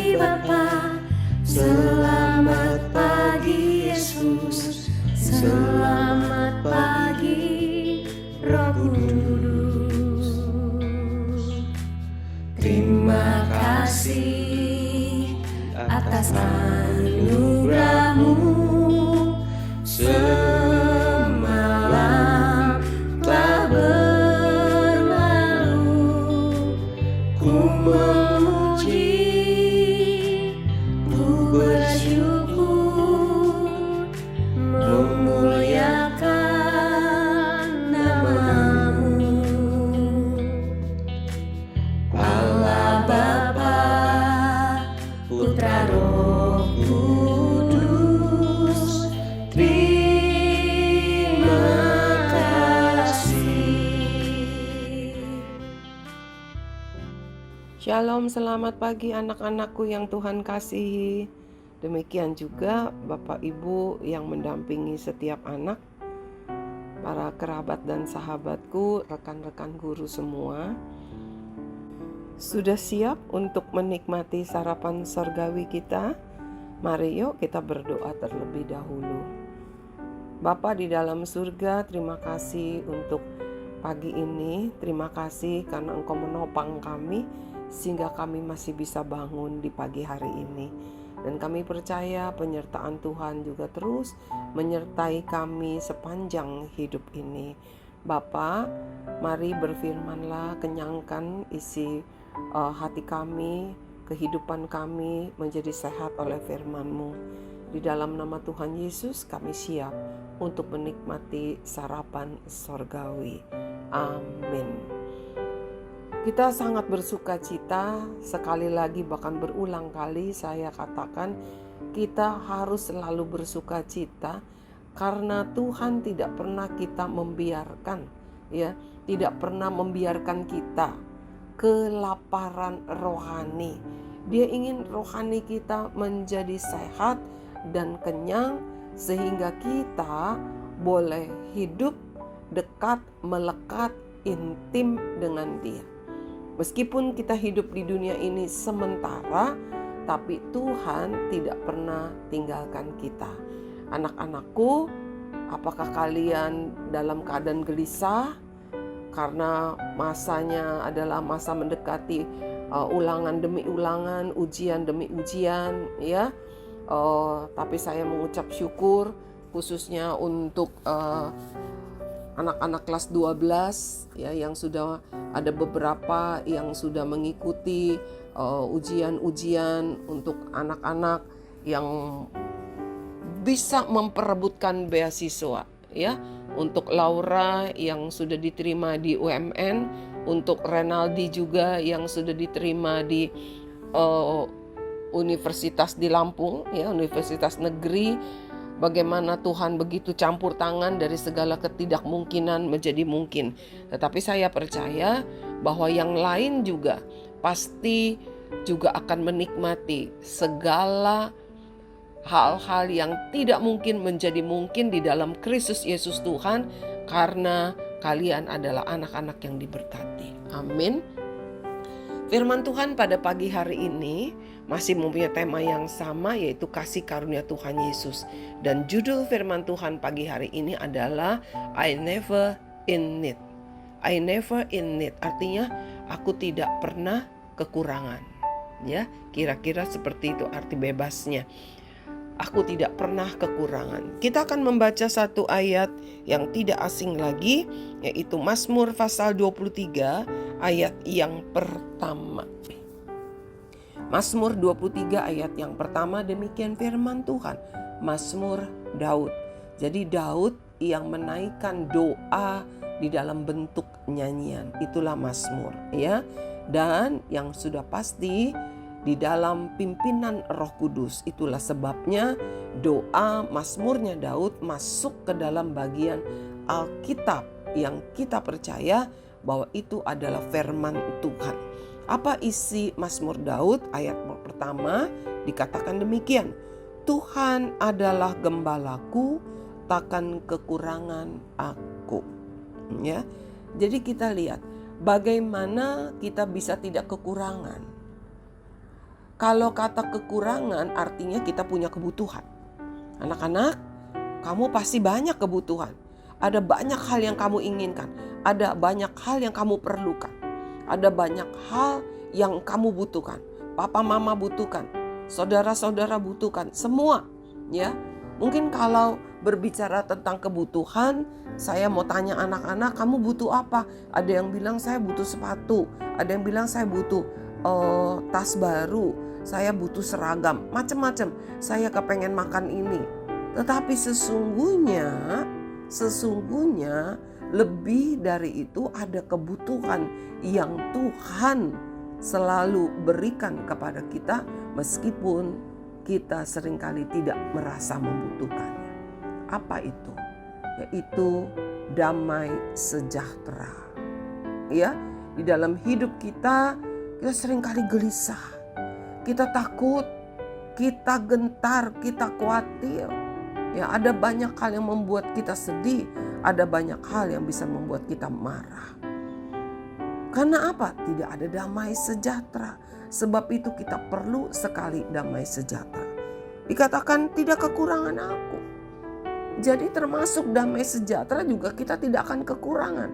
pagi Bapa, selamat pagi Yesus, selamat pagi Roh Kudus. Terima kasih atas anugerah-Mu. Semalam telah berlalu, ku memuji, ku bersyukur, memuliakan nama-Mu. Allah Bapa, Putra Roh Kudus, terima kasih. Shalom, selamat pagi anak-anakku yang Tuhan kasihi. Demikian juga Bapak Ibu yang mendampingi setiap anak, para kerabat dan sahabatku, rekan-rekan guru semua. Sudah siap untuk menikmati sarapan sorgawi kita? Mari yuk kita berdoa terlebih dahulu. Bapa di dalam surga, terima kasih untuk pagi ini. Terima kasih karena Engkau menopang kami sehingga kami masih bisa bangun di pagi hari ini. Dan kami percaya penyertaan Tuhan juga terus menyertai kami sepanjang hidup ini. Bapa, mari berfirmanlah, kenyangkan isi hati kami, kehidupan kami menjadi sehat oleh firman-Mu. Di dalam nama Tuhan Yesus kami siap untuk menikmati sarapan sorgawi. Amin. Kita sangat bersuka cita, sekali lagi bahkan berulang kali saya katakan, kita harus selalu bersuka cita karena Tuhan tidak pernah kita membiarkan, tidak pernah membiarkan kita kelaparan rohani. Dia ingin rohani kita menjadi sehat dan kenyang sehingga kita boleh hidup dekat, melekat, intim dengan Dia. Meskipun kita hidup di dunia ini sementara, tapi Tuhan tidak pernah tinggalkan kita. Anak-anakku, apakah kalian dalam keadaan gelisah? Karena masanya adalah masa mendekati ulangan demi ulangan, ujian demi ujian, ya. Tapi saya mengucap syukur khususnya untuk anak-anak kelas 12 ya, yang sudah ada beberapa yang sudah mengikuti ujian-ujian untuk anak-anak yang bisa memperebutkan beasiswa ya. Untuk Laura yang sudah diterima di UMN, untuk Renaldi juga yang sudah diterima di universitas di Lampung ya, universitas negeri. Bagaimana Tuhan begitu campur tangan dari segala ketidakmungkinan menjadi mungkin. Tetapi saya percaya bahwa yang lain juga pasti juga akan menikmati segala hal-hal yang tidak mungkin menjadi mungkin di dalam Kristus Yesus Tuhan, karena kalian adalah anak-anak yang diberkati. Amin. Firman Tuhan pada pagi hari ini masih mempunyai tema yang sama, yaitu kasih karunia Tuhan Yesus. Dan judul firman Tuhan pagi hari ini adalah I never in need. I never in need artinya aku tidak pernah kekurangan. Ya, kira-kira seperti itu arti bebasnya. Aku tidak pernah kekurangan. Kita akan membaca satu ayat yang tidak asing lagi, yaitu Mazmur pasal 23 ayat yang pertama. Mazmur 23 ayat yang pertama, demikian firman Tuhan. Mazmur Daud. Jadi Daud yang menaikkan doa di dalam bentuk nyanyian. Itulah Mazmur ya. Dan yang sudah pasti di dalam pimpinan Roh Kudus. Itulah sebabnya doa Mazmurnya Daud masuk ke dalam bagian Alkitab yang kita percaya bahwa itu adalah firman Tuhan. Apa isi Mazmur Daud? Ayat pertama dikatakan demikian. Tuhan adalah gembalaku, takkan kekurangan aku. Ya. Jadi kita lihat bagaimana kita bisa tidak kekurangan. Kalau kata kekurangan artinya kita punya kebutuhan. Anak-anak, kamu pasti banyak kebutuhan. Ada banyak hal yang kamu inginkan. Ada banyak hal yang kamu perlukan. Ada banyak hal yang kamu butuhkan. Papa mama butuhkan. Saudara-saudara butuhkan. Semua. Ya, mungkin kalau berbicara tentang kebutuhan, saya mau tanya anak-anak, kamu butuh apa? Ada yang bilang saya butuh sepatu. Ada yang bilang saya butuh tas baru. Saya butuh seragam. Macam-macam. Saya kepengen makan ini. Tetapi sesungguhnya lebih dari itu ada kebutuhan yang Tuhan selalu berikan kepada kita meskipun kita seringkali tidak merasa membutuhkannya. Apa itu? Yaitu damai sejahtera. Ya, di dalam hidup kita seringkali gelisah. Kita takut, kita gentar, kita khawatir. Ya, ada banyak hal yang membuat kita sedih, ada banyak hal yang bisa membuat kita marah. Karena apa? Tidak ada damai sejahtera. Sebab itu kita perlu sekali damai sejahtera. Dikatakan tidak kekurangan aku. Jadi termasuk damai sejahtera juga kita tidak akan kekurangan.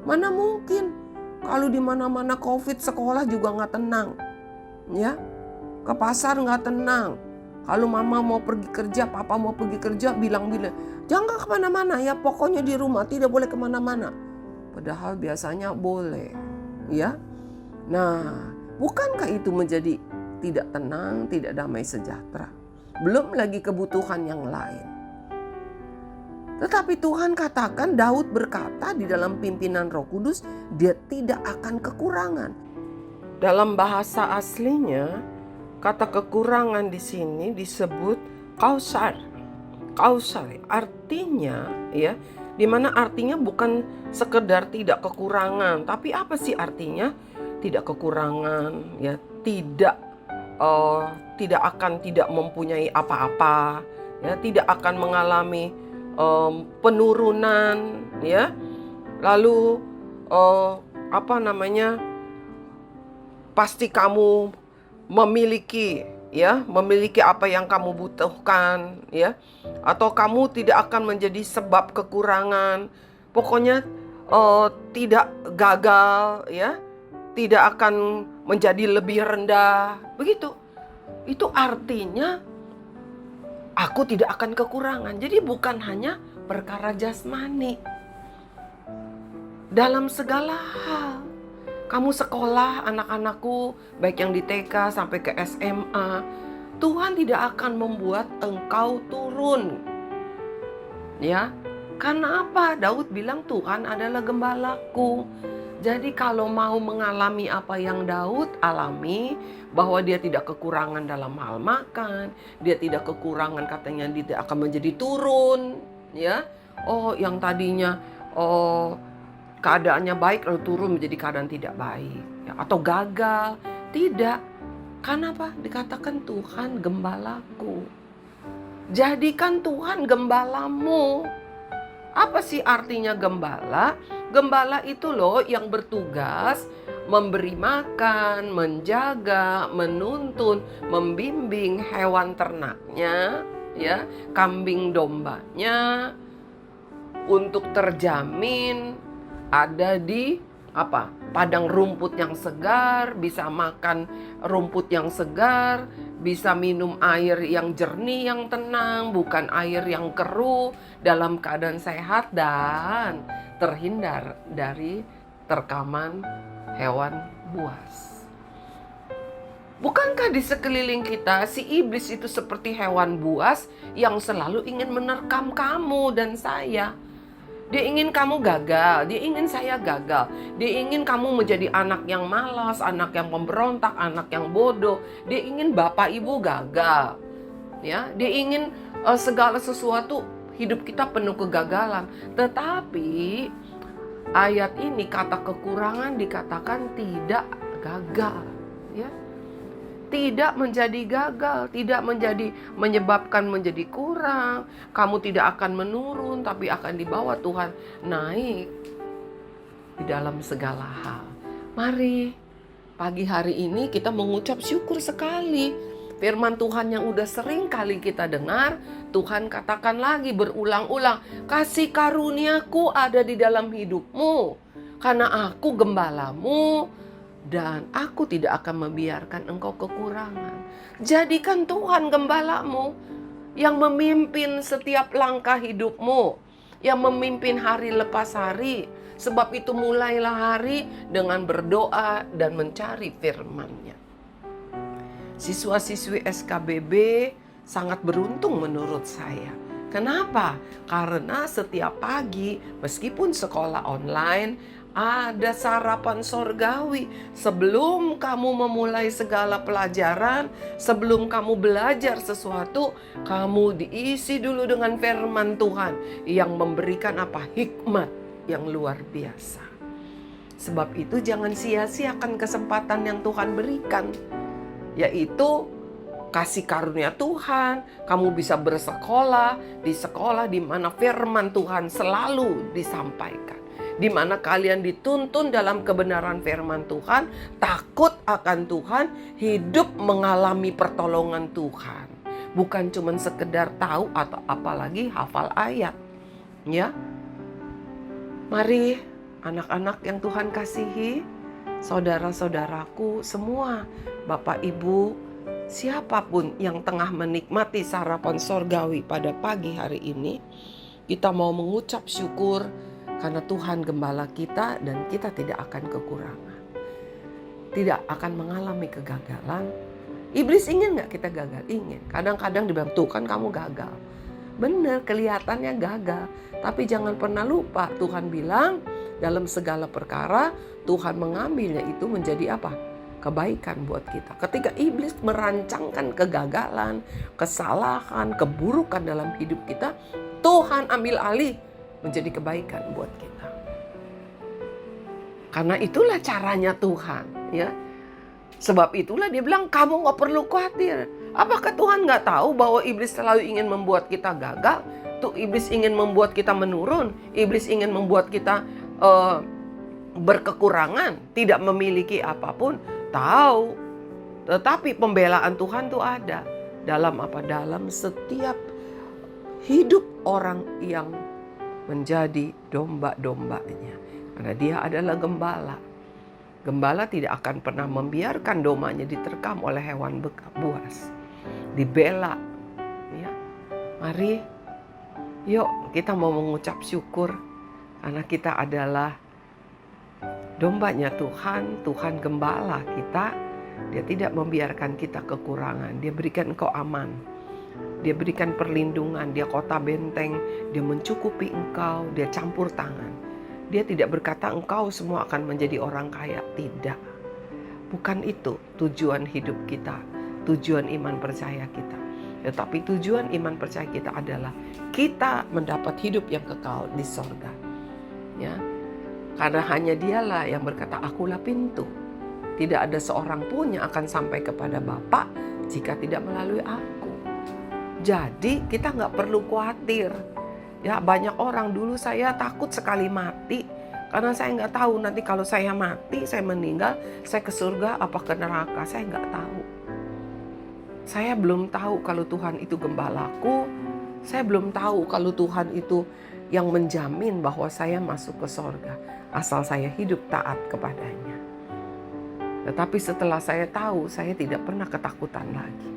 Mana mungkin kalau di mana-mana COVID, sekolah juga nggak tenang. Ya, ke pasar nggak tenang. Kalau mama mau pergi kerja, papa mau pergi kerja, bilang-bilang, jangan kemana-mana ya, pokoknya di rumah, tidak boleh kemana-mana. Padahal biasanya boleh, ya. Nah, bukankah itu menjadi tidak tenang, tidak damai sejahtera? Belum lagi kebutuhan yang lain. Tetapi Tuhan katakan, Daud berkata di dalam pimpinan Roh Kudus, dia tidak akan kekurangan. Dalam bahasa aslinya, kata kekurangan di sini disebut kausar. Kausar artinya ya, dimana artinya bukan sekedar tidak kekurangan, tapi apa sih artinya? Tidak kekurangan, ya, tidak akan tidak mempunyai apa-apa, ya, tidak akan mengalami penurunan, ya. Lalu pasti kamu memiliki apa yang kamu butuhkan, ya, atau kamu tidak akan menjadi sebab kekurangan. Pokoknya tidak gagal, ya, tidak akan menjadi lebih rendah. Begitu. Itu artinya aku tidak akan kekurangan. Jadi bukan hanya perkara jasmani. Dalam segala hal. Kamu sekolah, anak-anakku, baik yang di TK sampai ke SMA, Tuhan tidak akan membuat engkau turun. Ya, karena apa? Daud bilang Tuhan adalah gembalaku. Jadi kalau mau mengalami apa yang Daud alami, bahwa dia tidak kekurangan dalam hal makan, dia tidak kekurangan, katanya dia tidak akan menjadi turun, ya. Oh, yang tadinya keadaannya baik lalu turun menjadi keadaan tidak baik, ya, atau gagal. Tidak. Karena apa? Dikatakan Tuhan gembalaku. Jadikan Tuhan gembalamu. Apa sih artinya gembala? Gembala itu loh yang bertugas memberi makan, menjaga, menuntun, membimbing hewan ternaknya, ya, kambing dombanya, untuk terjamin ada di padang rumput yang segar, bisa makan rumput yang segar, bisa minum air yang jernih, yang tenang, bukan air yang keruh, dalam keadaan sehat dan terhindar dari terkaman hewan buas. Bukankah di sekeliling kita si iblis itu seperti hewan buas yang selalu ingin menerkam kamu dan saya? Dia ingin kamu gagal, dia ingin saya gagal. Dia ingin kamu menjadi anak yang malas, anak yang pemberontak, anak yang bodoh. Dia ingin bapak ibu gagal. Ya, dia ingin segala sesuatu hidup kita penuh kegagalan. Tetapi ayat ini kata kekurangan dikatakan tidak gagal, ya. Tidak menjadi gagal, tidak menyebabkan menjadi kurang. Kamu tidak akan menurun, tapi akan dibawa Tuhan naik di dalam segala hal. Mari pagi hari ini kita mengucap syukur sekali. Firman Tuhan yang udah sering kali kita dengar, Tuhan katakan lagi berulang-ulang, kasih karuniaku ada di dalam hidupmu, karena aku gembalamu, dan aku tidak akan membiarkan engkau kekurangan. Jadikan Tuhan gembalamu yang memimpin setiap langkah hidupmu, yang memimpin hari lepas hari. Sebab itu mulailah hari dengan berdoa dan mencari firman-Nya. Siswa-siswi SKBB sangat beruntung menurut saya. Kenapa? Karena setiap pagi meskipun sekolah online ada sarapan sorgawi. Sebelum kamu memulai segala pelajaran, sebelum kamu belajar sesuatu, kamu diisi dulu dengan firman Tuhan yang memberikan apa? Hikmat yang luar biasa. Sebab itu jangan sia-siakan kesempatan yang Tuhan berikan, yaitu kasih karunia Tuhan. Kamu bisa bersekolah di mana firman Tuhan selalu disampaikan, di mana kalian dituntun dalam kebenaran firman Tuhan, takut akan Tuhan, hidup mengalami pertolongan Tuhan. Bukan cuma sekedar tahu atau apalagi hafal ayat. Ya. Mari anak-anak yang Tuhan kasihi, saudara-saudaraku semua, Bapak Ibu, siapapun yang tengah menikmati sarapan sorgawi pada pagi hari ini, kita mau mengucap syukur karena Tuhan gembala kita dan kita tidak akan kekurangan. Tidak akan mengalami kegagalan. Iblis ingin gak kita gagal? Ingin. Kadang-kadang dibilang, tuh kan kamu gagal. Benar, kelihatannya gagal. Tapi jangan pernah lupa, Tuhan bilang dalam segala perkara, Tuhan mengambilnya itu menjadi apa? Kebaikan buat kita. Ketika iblis merancangkan kegagalan, kesalahan, keburukan dalam hidup kita, Tuhan ambil alih menjadi kebaikan buat kita. Karena itulah caranya Tuhan, ya. Sebab itulah dia bilang, kamu gak perlu khawatir. Apakah Tuhan gak tahu bahwa iblis selalu ingin membuat kita gagal? Tuh, iblis ingin membuat kita menurun. Iblis ingin membuat kita berkekurangan, tidak memiliki apapun. Tahu. Tetapi pembelaan Tuhan tuh ada. Dalam apa? Dalam setiap hidup orang yang menjadi domba-dombanya. Karena dia adalah gembala. Gembala tidak akan pernah membiarkan domanya diterkam oleh hewan buas. Dibela. Ya. Mari, yuk kita mau mengucap syukur. Karena kita adalah dombanya Tuhan. Tuhan gembala kita. Dia tidak membiarkan kita kekurangan. Dia berikan engkau aman. Dia berikan perlindungan. Dia kota benteng. Dia mencukupi engkau. Dia campur tangan. Dia tidak berkata engkau semua akan menjadi orang kaya. Tidak. Bukan itu tujuan hidup kita. Tujuan iman percaya kita. Tetapi tujuan iman percaya kita adalah kita mendapat hidup yang kekal di sorga. Ya. Karena hanya dialah yang berkata, akulah pintu. Tidak ada seorang pun yang akan sampai kepada Bapa jika tidak melalui aku. Jadi kita gak perlu khawatir. Ya, banyak orang dulu saya takut sekali mati. Karena saya gak tahu nanti kalau saya mati, saya meninggal, saya ke surga apa ke neraka. Saya gak tahu. Saya belum tahu kalau Tuhan itu gembalaku. Saya belum tahu kalau Tuhan itu yang menjamin bahwa saya masuk ke surga. Asal saya hidup taat kepadanya. Tetapi setelah saya tahu, saya tidak pernah ketakutan lagi.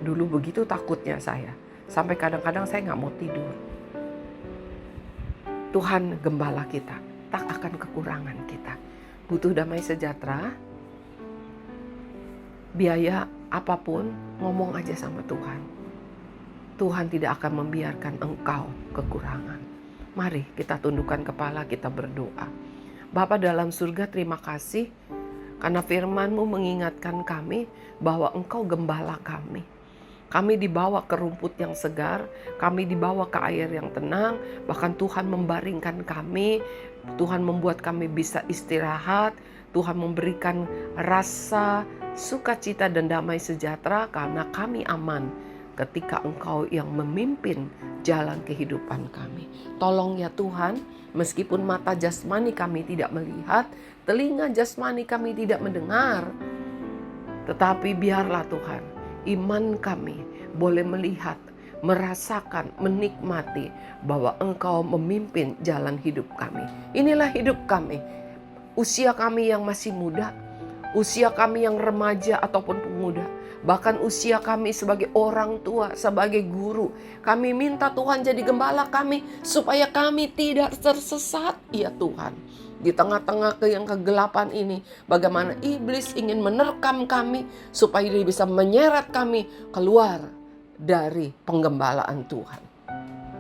Dulu begitu takutnya saya. Sampai kadang-kadang saya gak mau tidur. Tuhan gembala kita, tak akan kekurangan kita. Butuh damai sejahtera, biaya apapun, ngomong aja sama Tuhan. Tuhan tidak akan membiarkan engkau kekurangan. Mari kita tundukkan kepala, kita berdoa. Bapa dalam surga, terima kasih karena firman-Mu mengingatkan kami bahwa Engkau gembala kami. Kami dibawa ke rumput yang segar, kami dibawa ke air yang tenang, bahkan Tuhan membaringkan kami, Tuhan membuat kami bisa istirahat, Tuhan memberikan rasa sukacita dan damai sejahtera karena kami aman ketika Engkau yang memimpin jalan kehidupan kami. Tolong ya Tuhan, meskipun mata jasmani kami tidak melihat, telinga jasmani kami tidak mendengar, tetapi biarlah Tuhan, iman kami boleh melihat, merasakan, menikmati bahwa Engkau memimpin jalan hidup kami. Inilah hidup kami, usia kami yang masih muda, usia kami yang remaja ataupun pemuda, bahkan usia kami sebagai orang tua, sebagai guru. Kami minta Tuhan jadi gembala kami supaya kami tidak tersesat ya Tuhan. Di tengah-tengah yang kegelapan ini, bagaimana iblis ingin menerkam kami supaya dia bisa menyeret kami keluar dari penggembalaan Tuhan.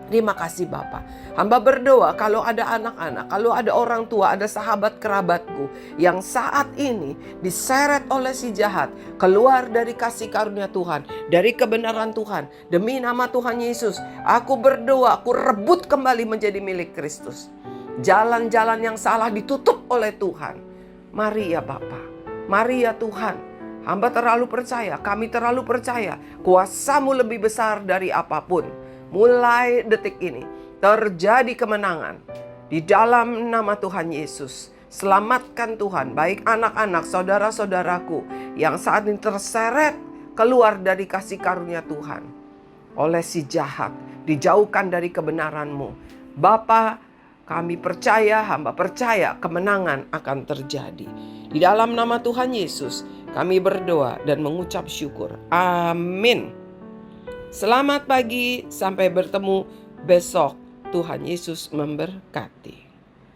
Terima kasih Bapa. Hamba berdoa kalau ada anak-anak, kalau ada orang tua, ada sahabat kerabatku yang saat ini diseret oleh si jahat keluar dari kasih karunia Tuhan, dari kebenaran Tuhan. Demi nama Tuhan Yesus, aku berdoa, aku rebut kembali menjadi milik Kristus. Jalan-jalan yang salah ditutup oleh Tuhan. Mari ya Bapa, mari ya Tuhan. Hamba terlalu percaya, kami terlalu percaya, kuasa-Mu lebih besar dari apapun. Mulai detik ini terjadi kemenangan di dalam nama Tuhan Yesus. Selamatkan Tuhan, baik anak-anak, saudara-saudaraku yang saat ini terseret keluar dari kasih karunia Tuhan oleh si jahat, dijauhkan dari kebenaran-Mu. Bapa, kami percaya, hamba percaya kemenangan akan terjadi. Di dalam nama Tuhan Yesus kami berdoa dan mengucap syukur. Amin. Selamat pagi, sampai bertemu besok. Tuhan Yesus memberkati.